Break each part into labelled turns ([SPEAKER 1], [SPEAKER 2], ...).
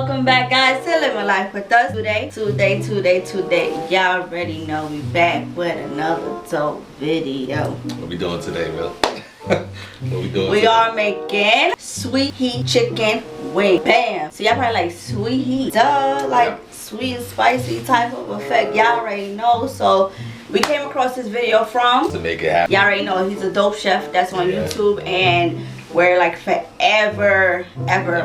[SPEAKER 1] welcome back, guys, to Living Life with Us. Today. Y'all already know we back with another dope video.
[SPEAKER 2] What we doing today, Will? What we doing
[SPEAKER 1] We
[SPEAKER 2] today?
[SPEAKER 1] are making sweet heat chicken wing. Bam. So y'all probably like sweet heat. Duh, like sweet and spicy type of effect. Y'all already know. So we came across this video from
[SPEAKER 2] To make it happen.
[SPEAKER 1] y'all already know he's a dope chef that's on YouTube, and we're like forever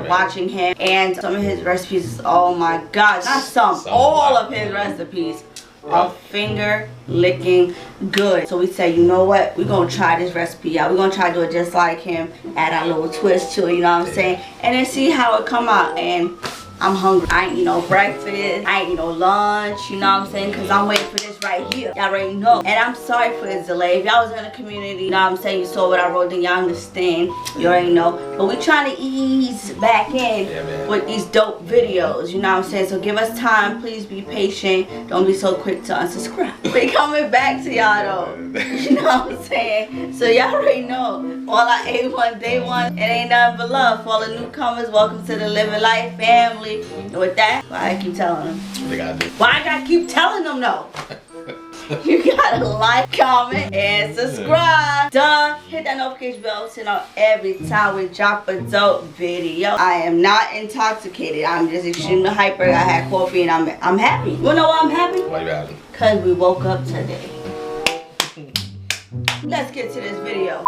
[SPEAKER 1] watching him, and some of his recipes, oh my gosh, not some, all of his recipes are finger licking good. So we said, you know what, we're gonna try this recipe out. We're gonna try to do it just like him, add our little twist to it, you know what I'm saying, and then see how it come out. And I'm hungry. I ain't eat no breakfast. I ain't eat no lunch. You know what I'm saying? Because I'm waiting for this right here. Y'all already know. And I'm sorry for this delay. If y'all was in the community, you know what I'm saying? You saw what I wrote, then y'all understand. You already know. But we trying to ease back in with these dope videos. You know what I'm saying? So give us time. Please be patient. Don't be so quick to unsubscribe. We coming back to y'all though. You know what I'm saying? So y'all already know. All our A1 day one, it ain't nothing but love. For all the newcomers, welcome to the Living Life family. And with that, why I keep telling them?
[SPEAKER 2] They gotta do.
[SPEAKER 1] Why I gotta keep telling them though? You gotta like, comment, and subscribe. Done. Hit that notification bell to know every time we drop a dope video. I am not intoxicated. I'm just extremely hyper. I had coffee and I'm happy. You know why I'm happy?
[SPEAKER 2] Why you happy?
[SPEAKER 1] Cause we woke up today. Let's get to this video.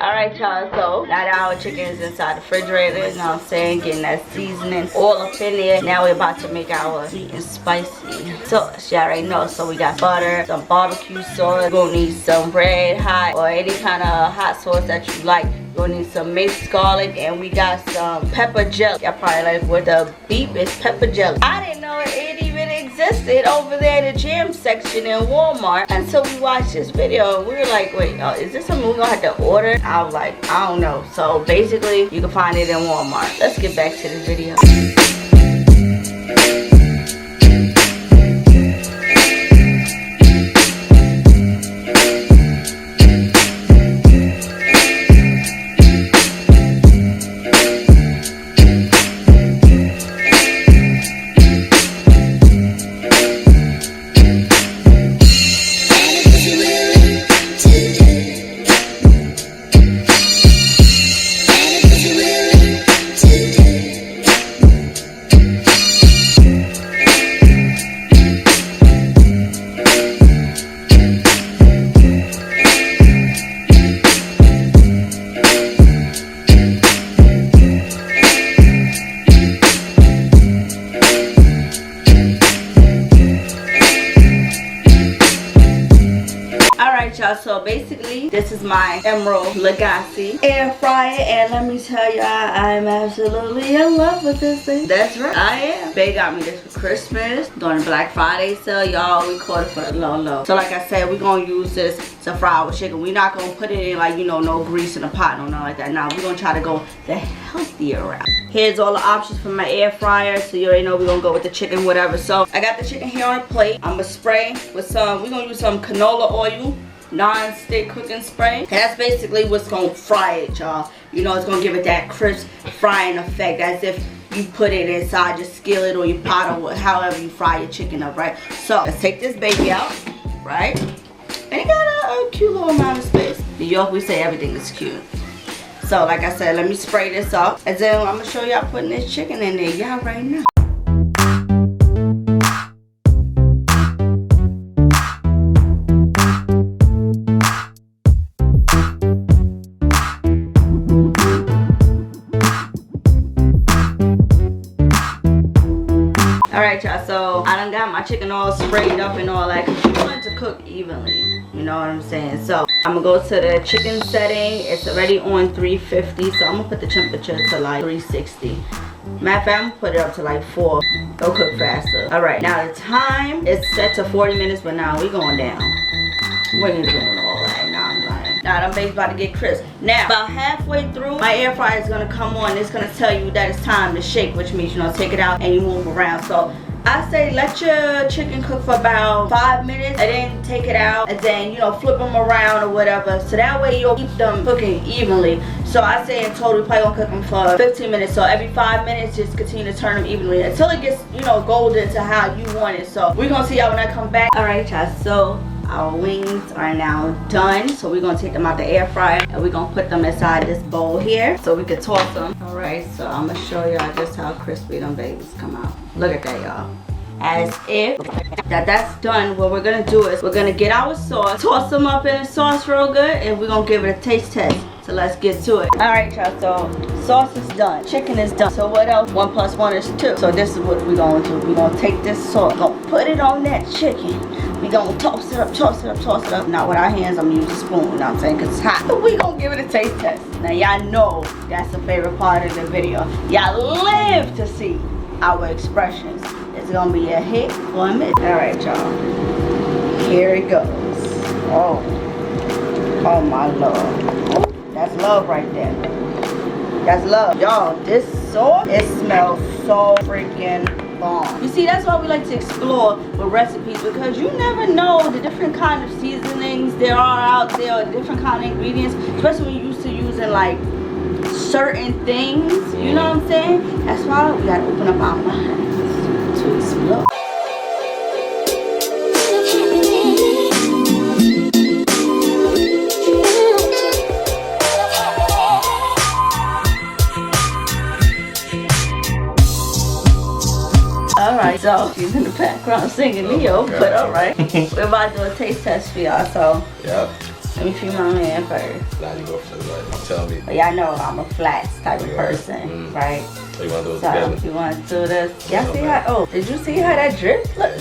[SPEAKER 1] Alright y'all, so now that our chicken is inside the refrigerator, you know what I'm saying, getting that seasoning all up in there. Now we're about to make our sweet and spicy sauce. Y'all already know. So we got butter, some barbecue sauce, we're gonna need some red hot or any kind of hot sauce that you like. We're gonna need some minced garlic, and we got some pepper jelly. Y'all probably like what the beef is, pepper jelly. I didn't know it even existed over there in the jam section in Walmart until we watched this video, and we were like, wait, is this something we're gonna have to order? I was like, I don't know. So basically you can find it in Walmart. Let's get back to this video. So basically this is my Emerald Lagasse air fryer, and let me tell y'all, I'm absolutely in love with this thing. That's right, I am. They got me this for Christmas during the Black Friday sale, y'all. We caught it for the low. So like I said, we're gonna use this to fry our chicken. We're not gonna put it in like, you know, no grease in a pot, no nothing like that. Now we're gonna try to go the healthier route. Here's all the options for my air fryer, so you already know we're gonna go with the chicken, whatever. So I got the chicken here on a plate. I'm gonna spray with some, we're gonna use some canola oil, non-stick cooking spray, and that's basically what's gonna fry it, y'all. You know, it's gonna give it that crisp frying effect, as if you put it inside your skillet or your pot or however you fry your chicken up, right? So let's take this baby out, right? And it got a cute little amount of space. New York, we say everything is cute. So like I said, let me spray this up, and then I'm gonna show y'all putting this chicken in there. Y'all right now. Alright y'all, so I done got my chicken all sprayed up and all that, because you want it to cook evenly, you know what I'm saying? So I'm gonna go to the chicken setting. It's already on 350, so I'm gonna put the temperature to like 360. Matter of fact, I'm gonna put it up to like 4. It'll cook faster. Alright, now the time is set to 40 minutes, but now we going down. We ain't doing all that. Now I'm lying. Now them baby's about to get crisp. Now, about halfway through, my air fryer is gonna come on. It's gonna tell you that it's time to shake, which means, you know, take it out and you move around. So I say let your chicken cook for about 5 minutes and then take it out and then, you know, flip them around or whatever. So that way you'll keep them cooking evenly. So I say in total, you probably gonna cook them for 15 minutes. So every 5 minutes, just continue to turn them evenly until it gets, you know, golden to how you want it. So we're gonna see y'all when I come back. All right, y'all. So our wings are now done. So we're gonna take them out the air fryer and we're gonna put them inside this bowl here so we can toss them. All right, so I'm gonna show y'all just how crispy them babies come out. Look at that, y'all. As if that's done, what we're gonna do is we're gonna get our sauce, toss them up in the sauce real good, and we're gonna give it a taste test. So let's get to it. All right, y'all, so sauce is done, chicken is done. So what else? 1 + 1 is 2. So this is what we're gonna do. We're gonna take this sauce, we're gonna put it on that chicken. We're gonna toss it up, toss it up, toss it up. Not with our hands, I'm gonna use a spoon, you know what I'm saying, because it's hot. But we gonna give it a taste test. Now y'all know that's the favorite part of the video. Y'all live to see our expressions. It's gonna be a hit or a miss. All right, y'all. Here it goes. Oh my Lord. Oh, that's love right there. That's love, y'all. This sauce, it smells so freaking bomb. You see, that's why we like to explore with recipes, because you never know the different kind of seasonings there are out there, or different kind of ingredients, especially when you're used to using like certain things. You know what I'm saying? That's why we gotta open up our minds to explore. Alright, so she's in the background singing Neo, but alright. We're about to do a taste test for y'all, so
[SPEAKER 2] Yep.
[SPEAKER 1] let me feed my man first.
[SPEAKER 2] Now you go for the right. Tell me.
[SPEAKER 1] But y'all know I'm a flats type of person, right?
[SPEAKER 2] So you want to do it
[SPEAKER 1] So
[SPEAKER 2] together?
[SPEAKER 1] you want to do this? Y'all see how, oh, did you see how that drips? Look,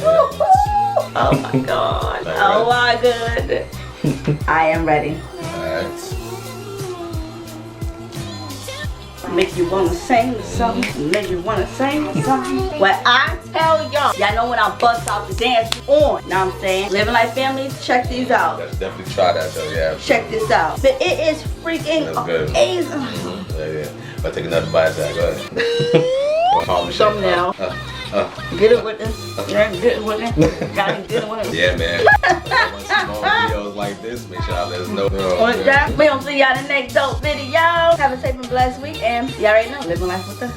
[SPEAKER 1] oh my God. Oh my God. I am ready.
[SPEAKER 2] Alright.
[SPEAKER 1] Make you wanna sing the song, make you wanna sing the song. What I tell y'all know when I bust out the dance on, know what I'm saying? Living Life family, check these out.
[SPEAKER 2] Let's definitely try that though, yeah.
[SPEAKER 1] Check this out. But it is freaking
[SPEAKER 2] That's good.
[SPEAKER 1] amazing.
[SPEAKER 2] Yeah. But take another bite, Jack. Go ahead.
[SPEAKER 1] Thumbnail. Get it with it. Get it with it. Gotta get it with it.
[SPEAKER 2] Yeah, man. Want some more videos like this? Make sure y'all let us know.
[SPEAKER 1] With that, we gonna see y'all in the next dope video. Have a safe and blessed week, and y'all already know, living life with us.